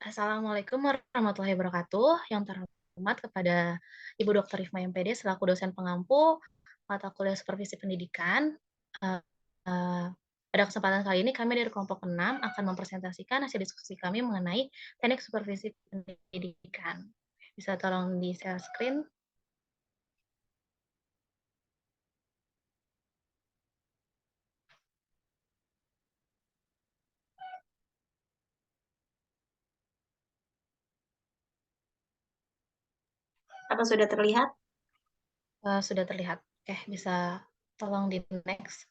Assalamualaikum warahmatullahi wabarakatuh. Yang terhormat kepada Ibu Dr. Rifma MPD selaku dosen pengampu mata kuliah supervisi pendidikan. Eh, eh, Pada kesempatan kali ini kami dari kelompok 6 akan mempresentasikan hasil diskusi kami mengenai teknik supervisi pendidikan. Bisa tolong di share screen. Apa sudah terlihat? Sudah terlihat. Oke, bisa tolong di next.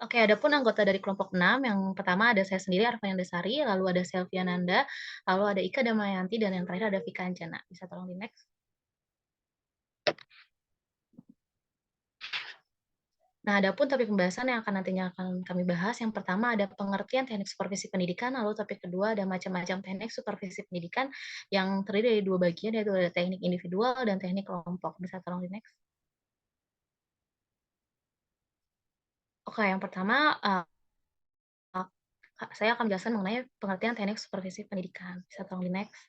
Oke, adapun anggota dari kelompok 6, yang pertama ada saya sendiri, Arfanya Desari, lalu ada Selvia Nanda, lalu ada Ika Damayanti, dan yang terakhir ada Vika Anjana. Bisa tolong di next. Nah, adapun topik pembahasan yang nantinya akan kami bahas, yang pertama ada pengertian teknik supervisi pendidikan, lalu topik kedua ada macam-macam teknik supervisi pendidikan yang terdiri dari dua bagian, yaitu ada teknik individual dan teknik kelompok. Bisa tolong di next. Oke, yang pertama, saya akan menjelaskan mengenai pengertian teknik supervisi pendidikan. Bisa tolong di next.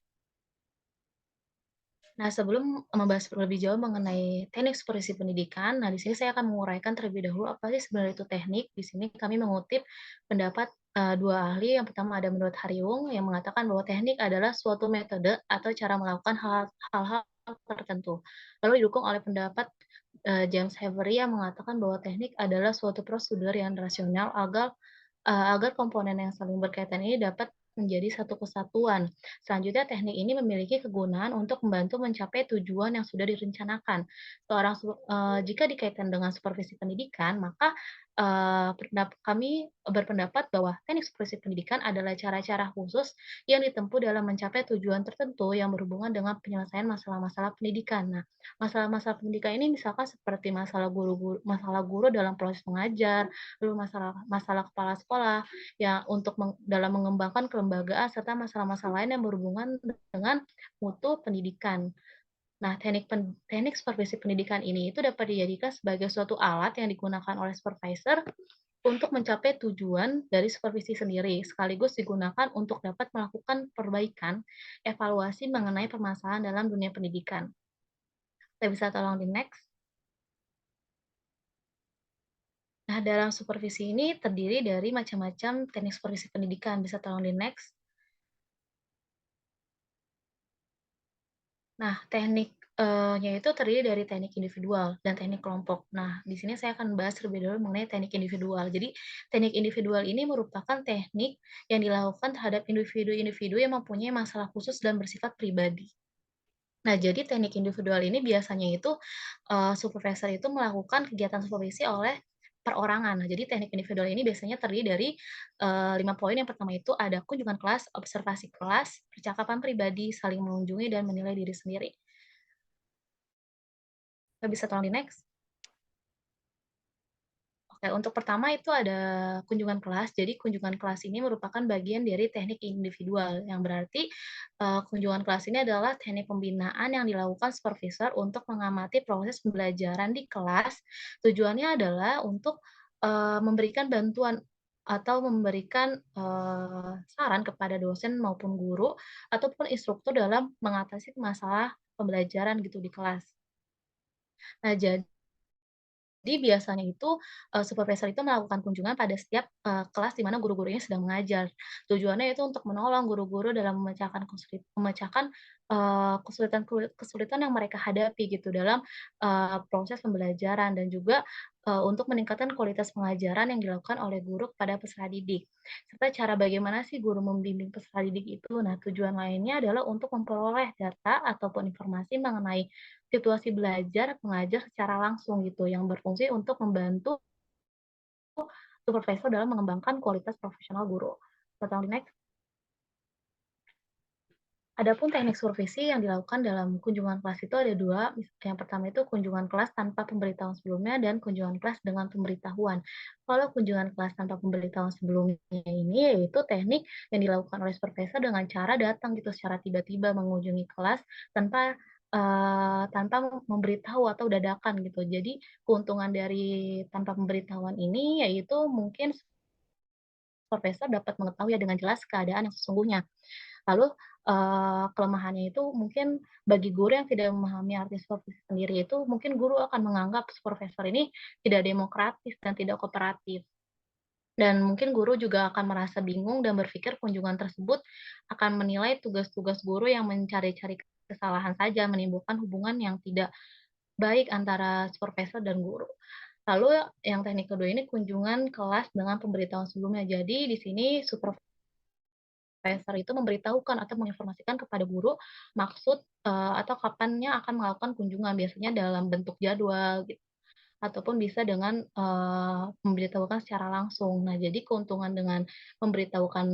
Nah, sebelum membahas lebih jauh mengenai teknik supervisi pendidikan, nah di sini saya akan menguraikan terlebih dahulu apa sih sebenarnya itu teknik. Di sini kami mengutip pendapat dua ahli. Yang pertama ada menurut Hariung yang mengatakan bahwa teknik adalah suatu metode atau cara melakukan hal-hal tertentu. Lalu didukung oleh pendapat James Avery yang mengatakan bahwa teknik adalah suatu prosedur yang rasional agar komponen yang saling berkaitan ini dapat menjadi satu kesatuan. Selanjutnya, teknik ini memiliki kegunaan untuk membantu mencapai tujuan yang sudah direncanakan. Jika dikaitkan dengan supervisi pendidikan, maka kami berpendapat bahwa teknik supervisi pendidikan adalah cara-cara khusus yang ditempuh dalam mencapai tujuan tertentu yang berhubungan dengan penyelesaian masalah-masalah pendidikan. Nah, masalah-masalah pendidikan ini misalkan seperti masalah guru dalam proses mengajar, lalu masalah kepala sekolah, ya untuk dalam mengembangkan kelembagaan serta masalah-masalah lain yang berhubungan dengan mutu pendidikan. Nah, teknik supervisi pendidikan ini itu dapat dijadikan sebagai suatu alat yang digunakan oleh supervisor untuk mencapai tujuan dari supervisi sendiri, sekaligus digunakan untuk dapat melakukan perbaikan evaluasi mengenai permasalahan dalam dunia pendidikan. Kita bisa tolong di next. Nah, dalam supervisi ini terdiri dari macam-macam teknik supervisi pendidikan. Bisa tolong di next. Nah, tekniknya itu terdiri dari teknik individual dan teknik kelompok. Nah, di sini saya akan bahas terlebih dahulu mengenai teknik individual. Jadi, teknik individual ini merupakan teknik yang dilakukan terhadap individu-individu yang mempunyai masalah khusus dan bersifat pribadi. Nah, jadi teknik individual ini biasanya itu supervisor itu melakukan kegiatan supervisi oleh perorangan. Nah, jadi teknik individual ini biasanya terdiri dari 5 poin. Yang pertama itu ada kunjungan kelas, observasi kelas, percakapan pribadi, saling mengunjungi, dan menilai diri sendiri. Kita bisa tolong di next. Oke, untuk pertama itu ada kunjungan kelas. Jadi kunjungan kelas ini merupakan bagian dari teknik individual, yang berarti kunjungan kelas ini adalah teknik pembinaan yang dilakukan supervisor untuk mengamati proses pembelajaran di kelas. Tujuannya adalah untuk memberikan bantuan atau memberikan saran kepada dosen maupun guru ataupun instruktur dalam mengatasi masalah pembelajaran gitu di kelas. Nah, jadi biasanya itu, supervisor itu melakukan kunjungan pada setiap, kelas di mana guru-gurunya sedang mengajar. Tujuannya itu untuk menolong guru-guru dalam memecahkan, kesulitan yang mereka hadapi gitu dalam, proses pembelajaran dan juga, untuk meningkatkan kualitas pengajaran yang dilakukan oleh guru kepada peserta didik. Serta cara bagaimana sih guru membimbing peserta didik itu. Nah, tujuan lainnya adalah untuk memperoleh data ataupun informasi mengenai situasi belajar mengajar secara langsung gitu, yang berfungsi untuk membantu supervisor dalam mengembangkan kualitas profesional guru. Kita di next. Adapun teknik supervisi yang dilakukan dalam kunjungan kelas itu ada dua. Yang pertama itu kunjungan kelas tanpa pemberitahuan sebelumnya dan kunjungan kelas dengan pemberitahuan. Kalau kunjungan kelas tanpa pemberitahuan sebelumnya ini yaitu teknik yang dilakukan oleh supervisor dengan cara datang gitu secara tiba-tiba mengunjungi kelas tanpa tanpa memberitahu atau dadakan gitu. Jadi keuntungan dari tanpa pemberitahuan ini yaitu mungkin supervisor dapat mengetahui ya dengan jelas keadaan yang sesungguhnya. Lalu, kelemahannya itu mungkin bagi guru yang tidak memahami arti supervisi sendiri itu mungkin guru akan menganggap supervisor ini tidak demokratis dan tidak kooperatif. Dan mungkin guru juga akan merasa bingung dan berpikir kunjungan tersebut akan menilai tugas-tugas guru yang mencari-cari kesalahan saja, menimbulkan hubungan yang tidak baik antara supervisor dan guru. Lalu yang teknik kedua ini kunjungan kelas dengan pemberitahuan sebelumnya. Jadi di sini supervisor itu memberitahukan atau menginformasikan kepada guru maksud, atau kapannya akan melakukan kunjungan, biasanya dalam bentuk jadwal gitu. Ataupun bisa dengan, memberitahukan secara langsung. Nah, jadi keuntungan dengan memberitahukan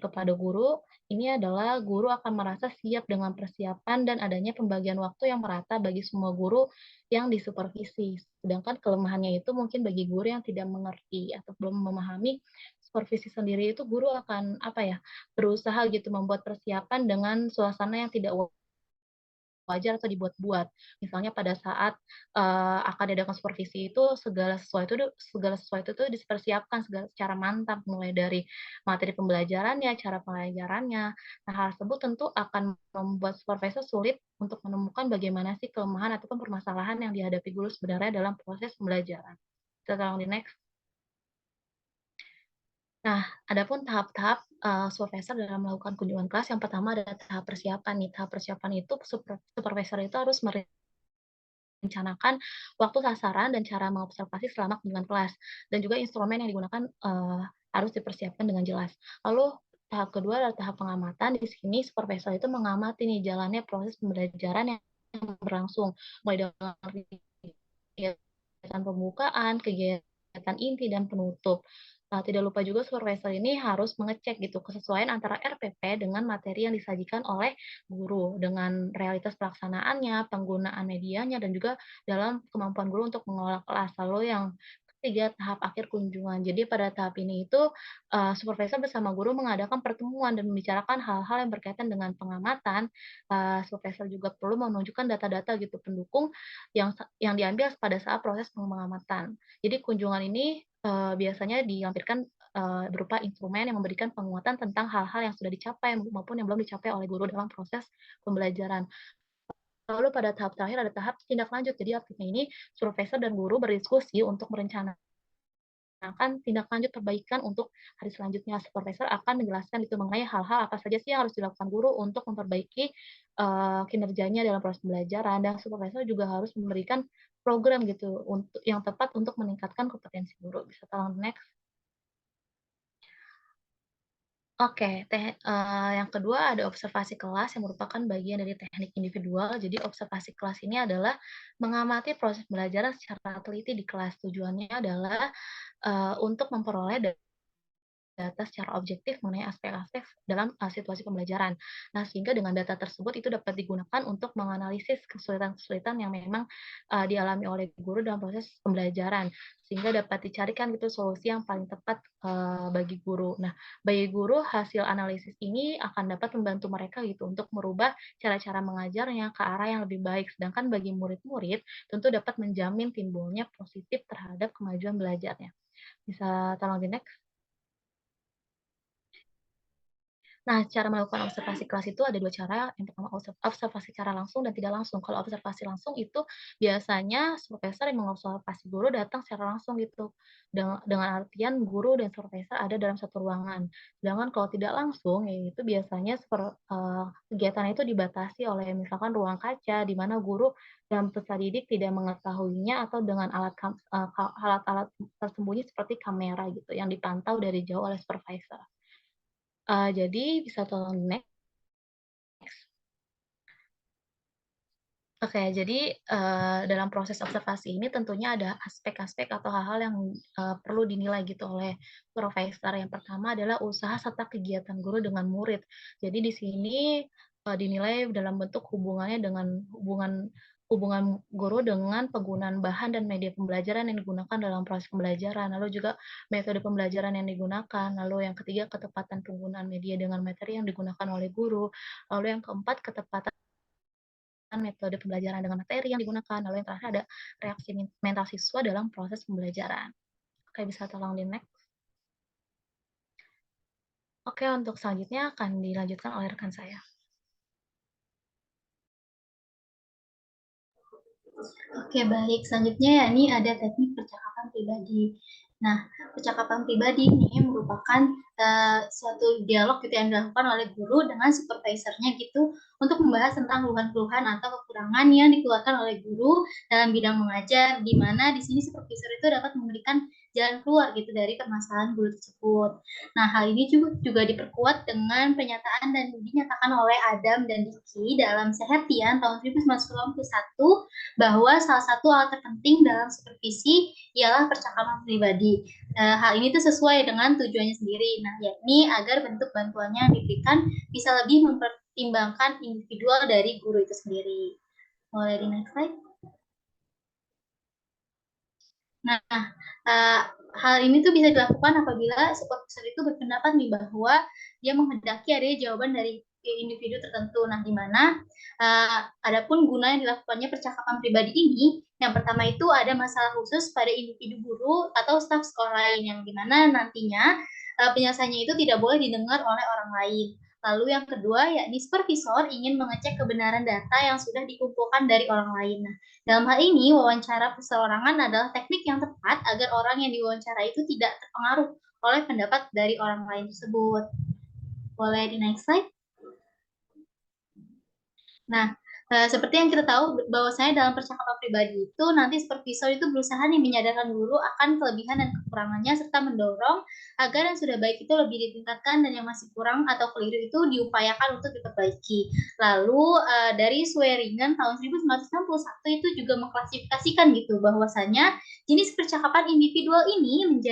kepada guru, ini adalah guru akan merasa siap dengan persiapan dan adanya pembagian waktu yang merata bagi semua guru yang disupervisi. Sedangkan kelemahannya itu mungkin bagi guru yang tidak mengerti atau belum memahami supervisi sendiri itu guru akan, apa ya, berusaha gitu membuat persiapan dengan suasana yang tidak wajar atau dibuat-buat. Misalnya pada saat, akan diadakan supervisi itu segala sesuatu itu dipersiapkan secara mantap, mulai dari materi pembelajarannya, cara pengajarannya. Nah, hal tersebut tentu akan membuat supervisor sulit untuk menemukan bagaimana sih kelemahan ataupun permasalahan yang dihadapi guru sebenarnya dalam proses pembelajaran. Bisa tolong di-next. Nah, adapun tahap-tahap, supervisor dalam melakukan kunjungan kelas, yang pertama ada tahap persiapan nih. Tahap persiapan itu supervisor itu harus merencanakan waktu sasaran dan cara mengobservasi selama kunjungan kelas, dan juga instrumen yang digunakan, harus dipersiapkan dengan jelas. Lalu tahap kedua adalah tahap pengamatan, di sini supervisor itu mengamati nih jalannya proses pembelajaran yang berlangsung, mulai dari kegiatan pembukaan, kegiatan inti, dan penutup. Tidak lupa juga supervisor ini harus mengecek gitu kesesuaian antara RPP dengan materi yang disajikan oleh guru, dengan realitas pelaksanaannya, penggunaan medianya, dan juga dalam kemampuan guru untuk mengelola kelas. Lalu yang ketiga, tahap akhir kunjungan. Jadi pada tahap ini itu, supervisor bersama guru mengadakan pertemuan dan membicarakan hal-hal yang berkaitan dengan pengamatan. Supervisor juga perlu menunjukkan data-data gitu pendukung yang diambil pada saat proses pengamatan. Jadi kunjungan ini, biasanya dilampirkan, berupa instrumen yang memberikan penguatan tentang hal-hal yang sudah dicapai maupun yang belum dicapai oleh guru dalam proses pembelajaran. Lalu pada tahap terakhir ada tahap tindak lanjut. Jadi artinya ini supervisor dan guru berdiskusi untuk merencanakan tindak lanjut perbaikan untuk hari selanjutnya. Supervisor akan menjelaskan itu mengenai hal-hal apa saja sih yang harus dilakukan guru untuk memperbaiki, kinerjanya dalam proses pembelajaran, dan supervisor juga harus memberikan program gitu untuk yang tepat untuk meningkatkan kompetensi guru. Bisa tolong next? Oke, yang kedua ada observasi kelas yang merupakan bagian dari teknik individual. Jadi observasi kelas ini adalah mengamati proses belajar secara teliti di kelas. Tujuannya adalah, untuk memperoleh data secara objektif mengenai aspek-aspek dalam, situasi pembelajaran. Nah, sehingga dengan data tersebut itu dapat digunakan untuk menganalisis kesulitan-kesulitan yang memang, dialami oleh guru dalam proses pembelajaran, sehingga dapat dicarikan gitu solusi yang paling tepat, bagi guru. Nah, bagi guru hasil analisis ini akan dapat membantu mereka gitu untuk merubah cara-cara mengajarnya ke arah yang lebih baik. Sedangkan bagi murid-murid tentu dapat menjamin timbulnya positif terhadap kemajuan belajarnya. Bisa tolong di-next? Nah, cara melakukan observasi kelas itu ada 2 cara. Yang pertama observasi secara langsung dan tidak langsung. Kalau observasi langsung itu biasanya supervisor yang mengobservasi guru datang secara langsung gitu, dengan artian guru dan supervisor ada dalam satu ruangan. Sedangkan kalau tidak langsung, yaitu biasanya kegiatan itu dibatasi oleh misalkan ruang kaca, di mana guru dan peserta didik tidak mengetahuinya atau dengan alat-alat tersembunyi seperti kamera gitu, yang dipantau dari jauh oleh supervisor. Jadi bisa tolong di-next? Oke, jadi, dalam proses observasi ini tentunya ada aspek-aspek atau hal-hal yang, perlu dinilai gitu oleh supervisor. Yang pertama adalah usaha serta kegiatan guru dengan murid. Jadi di sini, dinilai dalam bentuk hubungan guru dengan penggunaan bahan dan media pembelajaran yang digunakan dalam proses pembelajaran, lalu juga metode pembelajaran yang digunakan, lalu yang ketiga ketepatan penggunaan media dengan materi yang digunakan oleh guru, lalu yang keempat ketepatan metode pembelajaran dengan materi yang digunakan, lalu yang terakhir ada reaksi mental siswa dalam proses pembelajaran. Oke, bisa tolong di-next. Oke, untuk selanjutnya akan dilanjutkan oleh rekan saya. Oke, baik. Selanjutnya ya, ini ada teknik percakapan pribadi. Nah, percakapan pribadi ini merupakan suatu dialog gitu yang dilakukan oleh guru dengan supervisornya gitu untuk membahas tentang keluhan-keluhan atau kekurangan yang dikeluarkan oleh guru dalam bidang mengajar, di mana di sini supervisor itu dapat memberikan jalan keluar gitu dari permasalahan guru tersebut. Nah, hal ini juga diperkuat dengan pernyataan dan dinyatakan oleh Adam dan Diki dalam Sehatian tahun 1991 bahwa salah satu alat terpenting dalam supervisi ialah percakapan pribadi. Hal ini tuh sesuai dengan tujuannya sendiri. Nah, yakni agar bentuk bantuannya yang diberikan bisa lebih mempertimbangkan individual dari guru itu sendiri. Boleh di next slide. Nah, hal ini tuh bisa dilakukan apabila supervisor itu berpendapat nih bahwa dia menghendaki adanya jawaban dari individu tertentu. Nah, di mana adapun guna yang dilakukannya percakapan pribadi ini, yang pertama itu ada masalah khusus pada individu guru atau staf sekolah lain, yang dimana nantinya penyelesaiannya itu tidak boleh didengar oleh orang lain. Lalu yang kedua, yakni supervisor ingin mengecek kebenaran data yang sudah dikumpulkan dari orang lain. Nah, dalam hal ini, wawancara perseorangan adalah teknik yang tepat agar orang yang diwawancara itu tidak terpengaruh oleh pendapat dari orang lain tersebut. Boleh di next slide? Nah, seperti yang kita tahu bahwasanya dalam percakapan pribadi itu nanti supervisor itu berusaha nih menyadarkan guru akan kelebihan dan kekurangannya serta mendorong agar yang sudah baik itu lebih ditingkatkan dan yang masih kurang atau keliru itu diupayakan untuk diperbaiki. Lalu dari Swearingen tahun 1961 itu juga mengklasifikasikan gitu bahwasanya jenis percakapan individual ini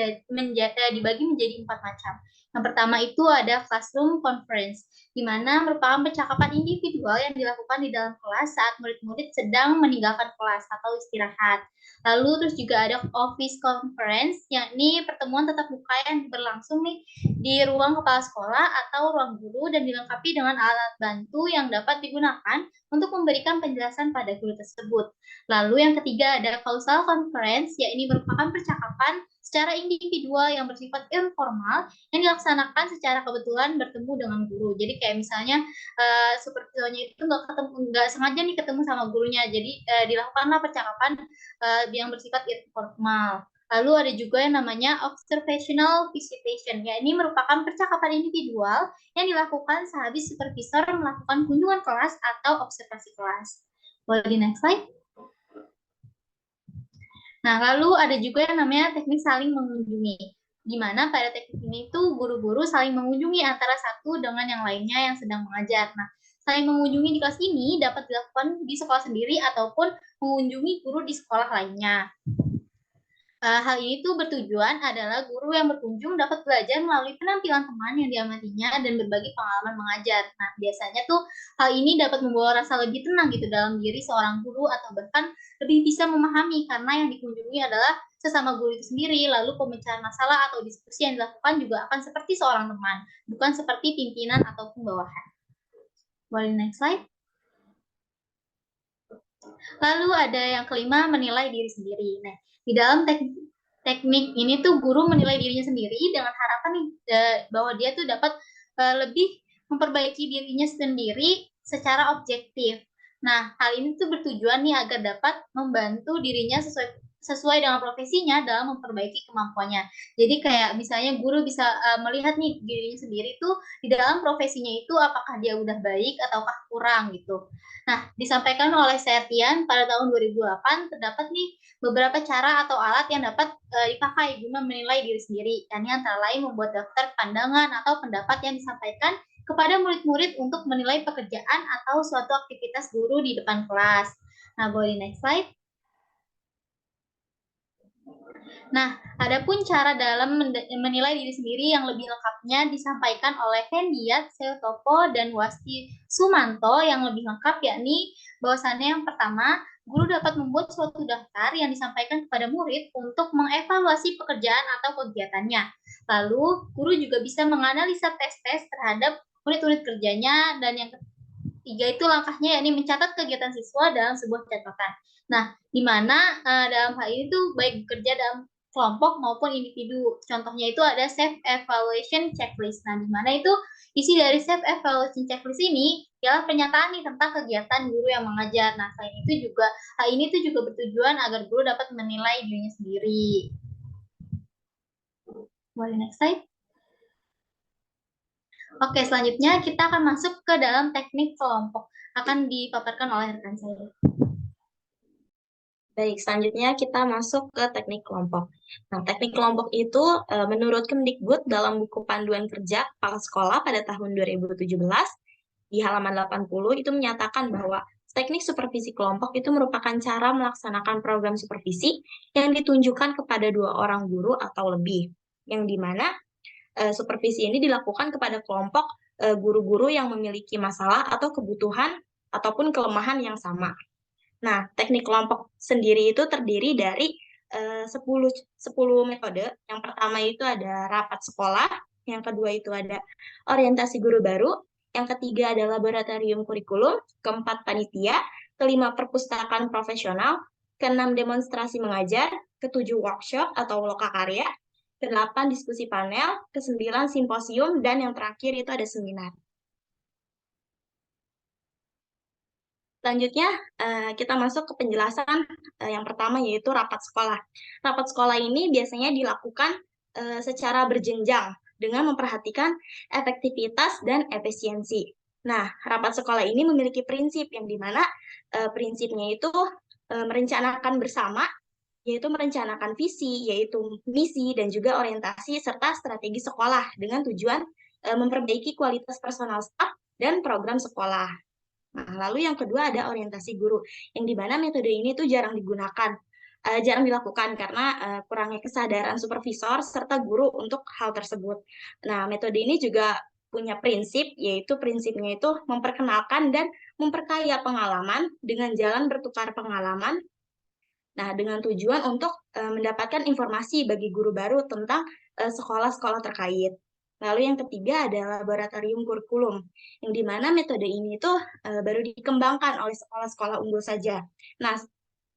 dibagi menjadi 4 macam. Yang pertama itu ada classroom conference, di mana merupakan percakapan individual yang dilakukan di dalam kelas saat murid-murid sedang meninggalkan kelas atau istirahat. Lalu terus juga ada office conference, yakni pertemuan tatap muka yang berlangsung nih di ruang kepala sekolah atau ruang guru dan dilengkapi dengan alat bantu yang dapat digunakan untuk memberikan penjelasan pada guru tersebut. Lalu yang ketiga ada causal conference, yakni merupakan percakapan secara individual yang bersifat informal yang dilaksanakan secara kebetulan bertemu dengan guru. Jadi kayak misalnya supervisornya itu nggak sengaja nih ketemu sama gurunya, jadi dilakukanlah percakapan yang bersifat informal. Lalu ada juga yang namanya observational visitation, ya ini merupakan percakapan individual yang dilakukan sehabis supervisor melakukan kunjungan kelas atau observasi kelas. Boleh di next slide? Nah, lalu ada juga yang namanya teknik saling mengunjungi, di mana pada teknik ini tuh guru-guru saling mengunjungi antara satu dengan yang lainnya yang sedang mengajar. Nah, saling mengunjungi di kelas ini dapat dilakukan di sekolah sendiri ataupun mengunjungi guru di sekolah lainnya. Hal ini tuh bertujuan adalah guru yang berkunjung dapat belajar melalui penampilan teman yang diamatinya dan berbagi pengalaman mengajar. Nah, biasanya tuh hal ini dapat membawa rasa lebih tenang gitu dalam diri seorang guru atau bahkan lebih bisa memahami karena yang dikunjungi adalah sesama guru itu sendiri. Lalu pemecahan masalah atau diskusi yang dilakukan juga akan seperti seorang teman, bukan seperti pimpinan ataupun bawahan. Boleh next slide? Lalu ada yang kelima, menilai diri sendiri. Nah, di dalam teknik ini tuh guru menilai dirinya sendiri dengan harapan nih bahwa dia tuh dapat lebih memperbaiki dirinya sendiri secara objektif. Nah, hal ini tuh bertujuan nih agar dapat membantu dirinya sesuai dengan profesinya dalam memperbaiki kemampuannya. Jadi kayak misalnya guru bisa melihat nih dirinya sendiri tuh di dalam profesinya itu apakah dia udah baik ataukah kurang gitu. Nah, disampaikan oleh Sertian pada tahun 2008 terdapat nih beberapa cara atau alat yang dapat dipakai guna menilai diri sendiri. Ini antara lain membuat daftar pandangan atau pendapat yang disampaikan kepada murid-murid untuk menilai pekerjaan atau suatu aktivitas guru di depan kelas. Nah, boleh next slide. Nah, adapun cara dalam menilai diri sendiri yang lebih lengkapnya disampaikan oleh Hendiat Seotopo dan Wasti Sumanto yang lebih lengkap, yakni bahwasannya yang pertama, guru dapat membuat suatu daftar yang disampaikan kepada murid untuk mengevaluasi pekerjaan atau kegiatannya. Lalu, guru juga bisa menganalisa tes-tes terhadap unit-unit kerjanya, dan 3 itu langkahnya yakni mencatat kegiatan siswa dalam sebuah catatan. Nah, di mana dalam hal ini tuh baik bekerja dalam kelompok maupun individu. Contohnya itu ada self evaluation checklist. Nah, di mana itu isi dari self evaluation checklist ini ialah pernyataan nih tentang kegiatan guru yang mengajar. Nah, selain itu juga hal ini tuh juga bertujuan agar guru dapat menilai dirinya sendiri. Boleh next slide. Oke, selanjutnya kita akan masuk ke dalam teknik kelompok. Akan dipaparkan oleh rekan saya. Baik, selanjutnya kita masuk ke teknik kelompok. Nah, teknik kelompok itu menurut Kemdikbud dalam buku panduan kerja kepala sekolah pada tahun 2017 di halaman 80 itu menyatakan bahwa teknik supervisi kelompok itu merupakan cara melaksanakan program supervisi yang ditunjukkan kepada 2 orang guru atau lebih, yang dimana supervisi ini dilakukan kepada kelompok guru-guru yang memiliki masalah atau kebutuhan ataupun kelemahan yang sama. Nah, teknik kelompok sendiri itu terdiri dari 10 metode. Yang pertama itu ada rapat sekolah, yang kedua itu ada orientasi guru baru, yang ketiga ada laboratorium kurikulum, keempat panitia, kelima perpustakaan profesional, keenam demonstrasi mengajar, ketujuh workshop atau lokakarya, kedelapan diskusi panel, kesembilan simposium, dan yang terakhir itu ada seminar. Selanjutnya, kita masuk ke penjelasan yang pertama, yaitu rapat sekolah. Rapat sekolah ini biasanya dilakukan secara berjenjang dengan memperhatikan efektivitas dan efisiensi. Nah, rapat sekolah ini memiliki prinsip yang dimana prinsipnya itu merencanakan bersama, yaitu merencanakan visi, yaitu misi, dan juga orientasi, serta strategi sekolah dengan tujuan memperbaiki kualitas personal staff dan program sekolah. Nah, lalu yang kedua ada orientasi guru, yang di mana metode ini tuh jarang digunakan, jarang dilakukan karena kurangnya kesadaran supervisor serta guru untuk hal tersebut. Nah, metode ini juga punya prinsip, yaitu prinsipnya itu memperkenalkan dan memperkaya pengalaman dengan jalan bertukar pengalaman. Nah, dengan tujuan untuk mendapatkan informasi bagi guru baru tentang sekolah-sekolah terkait. Lalu yang ketiga adalah laboratorium kurikulum, yang di mana metode ini tuh baru dikembangkan oleh sekolah-sekolah unggul saja. Nah,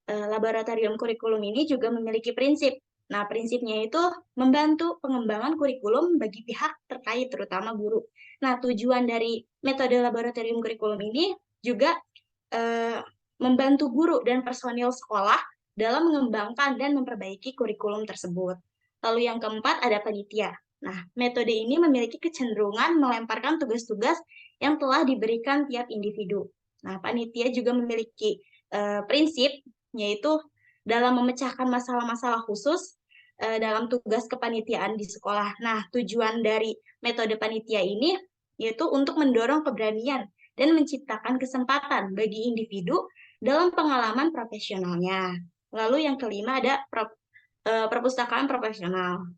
laboratorium kurikulum ini juga memiliki prinsip. Nah, prinsipnya itu membantu pengembangan kurikulum bagi pihak terkait, terutama guru. Nah, tujuan dari metode laboratorium kurikulum ini juga membantu guru dan personil sekolah dalam mengembangkan dan memperbaiki kurikulum tersebut. Lalu yang keempat ada panitia. Nah, metode ini memiliki kecenderungan melemparkan tugas-tugas yang telah diberikan tiap individu. Nah, panitia juga memiliki prinsip, yaitu dalam memecahkan masalah-masalah khusus dalam tugas kepanitiaan di sekolah. Nah, tujuan dari metode panitia ini yaitu untuk mendorong keberanian dan menciptakan kesempatan bagi individu dalam pengalaman profesionalnya. Lalu yang kelima ada perpustakaan profesional.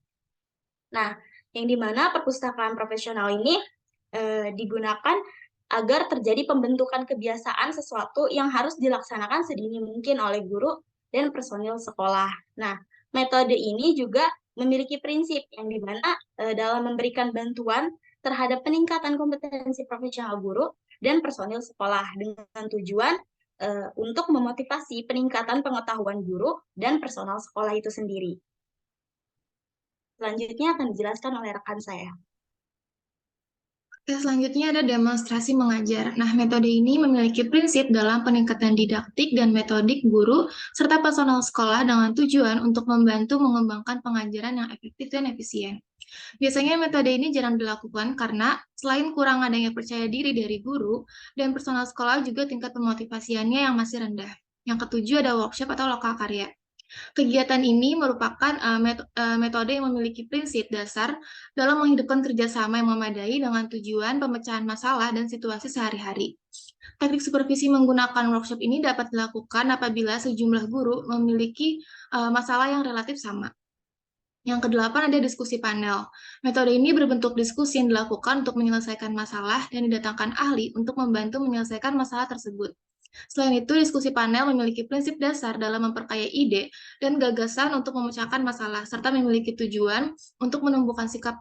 Nah, yang dimana perpustakaan profesional ini digunakan agar terjadi pembentukan kebiasaan sesuatu yang harus dilaksanakan sedini mungkin oleh guru dan personil sekolah. Nah, metode ini juga memiliki prinsip yang dimana dalam memberikan bantuan terhadap peningkatan kompetensi profesional guru dan personil sekolah dengan tujuan untuk memotivasi peningkatan pengetahuan guru dan personal sekolah itu sendiri. Selanjutnya akan dijelaskan oleh rekan saya. Oke, selanjutnya ada demonstrasi mengajar. Nah, metode ini memiliki prinsip dalam peningkatan didaktik dan metodik guru serta personal sekolah dengan tujuan untuk membantu mengembangkan pengajaran yang efektif dan efisien. Biasanya metode ini jarang dilakukan karena selain kurang adanya percaya diri dari guru dan personal sekolah juga tingkat pemotivasiannya yang masih rendah. Yang ketujuh ada workshop atau lokakarya. Kegiatan ini merupakan metode yang memiliki prinsip dasar dalam menghidupkan kerjasama yang memadai dengan tujuan pemecahan masalah dan situasi sehari-hari. Teknik supervisi menggunakan workshop ini dapat dilakukan apabila sejumlah guru memiliki masalah yang relatif sama. Yang kedelapan ada diskusi panel. Metode ini berbentuk diskusi yang dilakukan untuk menyelesaikan masalah dan didatangkan ahli untuk membantu menyelesaikan masalah tersebut. Selain itu, diskusi panel memiliki prinsip dasar dalam memperkaya ide dan gagasan untuk memecahkan masalah, serta memiliki tujuan untuk menumbuhkan sikap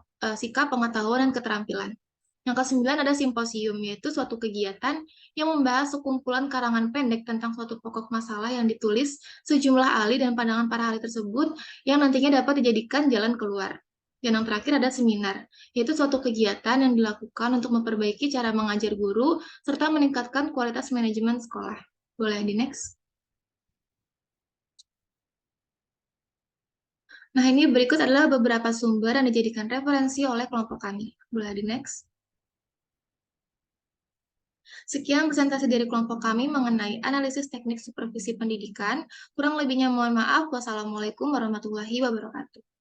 pengetahuan dan keterampilan. Yang ke-9 ada simposium, yaitu suatu kegiatan yang membahas sekumpulan karangan pendek tentang suatu pokok masalah yang ditulis sejumlah ahli dan pandangan para ahli tersebut yang nantinya dapat dijadikan jalan keluar. Dan yang terakhir ada seminar, yaitu suatu kegiatan yang dilakukan untuk memperbaiki cara mengajar guru serta meningkatkan kualitas manajemen sekolah. Boleh di next? Nah, ini berikut adalah beberapa sumber yang dijadikan referensi oleh kelompok kami. Boleh di next? Sekian presentasi dari kelompok kami mengenai analisis teknik supervisi pendidikan. Kurang lebihnya mohon maaf. Wassalamualaikum warahmatullahi wabarakatuh.